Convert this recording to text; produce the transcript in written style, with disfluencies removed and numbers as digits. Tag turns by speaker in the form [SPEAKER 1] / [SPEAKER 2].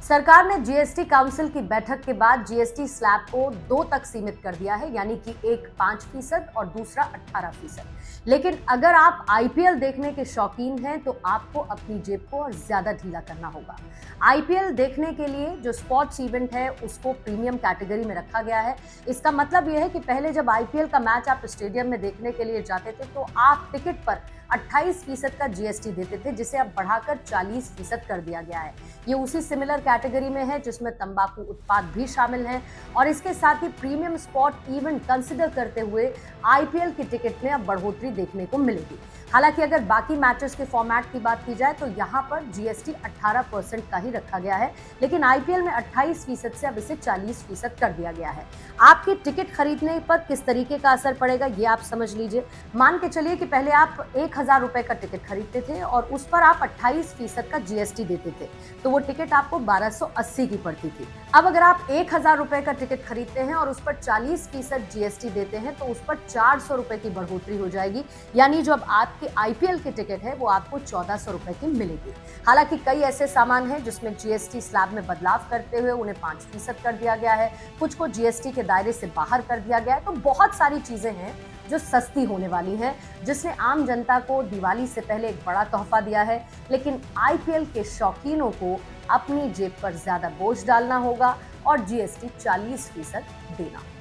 [SPEAKER 1] सरकार ने GST council की बैठक के बाद जीएसटी स्लैब को 2 तक सीमित कर दिया है, यानी कि एक 5% और दूसरा 18%। लेकिन अगर आप आईपीएल देखने के शौकीन हैं तो आपको अपनी जेब को और ज्यादा ढीला करना होगा। आईपीएल देखने के लिए जो स्पोर्ट्स इवेंट है उसको प्रीमियम कैटेगरी में रखा गया है। इसका मतलब यह है कि पहले जब आईपीएल का मैच आप स्टेडियम में देखने के लिए जाते थे तो आप टिकट पर 28% का जीएसटी देते थे, जिसे अब बढ़ाकर 40% कर दिया गया है। ये उसी सिमिलर कैटेगरी में है जिसमें तंबाकू उत्पाद भी शामिल हैं और इसके साथ ही प्रीमियम स्पोर्ट इवेंट कंसिडर करते हुए आईपीएल की टिकट में अब बढ़ोतरी देखने को मिलेगी। हालांकि अगर बाकी मैचेस के फॉर्मेट की बात की जाए तो यहाँ पर जीएसटी 18% का ही रखा गया है, लेकिन आईपीएल में 28% से अब इसे 40% कर दिया गया है। आपकी टिकट खरीदने पर किस तरीके का असर पड़ेगा ये आप समझ लीजिए। मान के चलिए कि पहले आप 1000 रुपए का टिकट खरीदते थे और उस पर आप 28% का जीएसटी देते थे, तो वो टिकट आपको 1280 की पड़ती थी। अब अगर आप 1000 रुपए का टिकट खरीदते हैं और उस पर 40% जीएसटी देते हैं तो उस पर 400 रुपए की बढ़ोतरी हो जाएगी, यानी जो अब आपकी आईपीएल की टिकट है वो आपको 1400 रुपए की मिलेगी। हालांकि कई ऐसे सामान हैं जिसमें जीएसटी स्लैब में बदलाव करते हुए उन्हें 5% कर दिया गया है, कुछ को जीएसटी के दायरे से बाहर कर दिया गया है। तो बहुत सारी चीजें हैं जो सस्ती होने वाली हैं, जिसने आम जनता को दिवाली से पहले एक बड़ा तोहफा दिया है। लेकिन आईपीएल के शौकीनों को अपनी जेब पर ज्यादा बोझ डालना होगा और जीएसटी 40% देना होगा।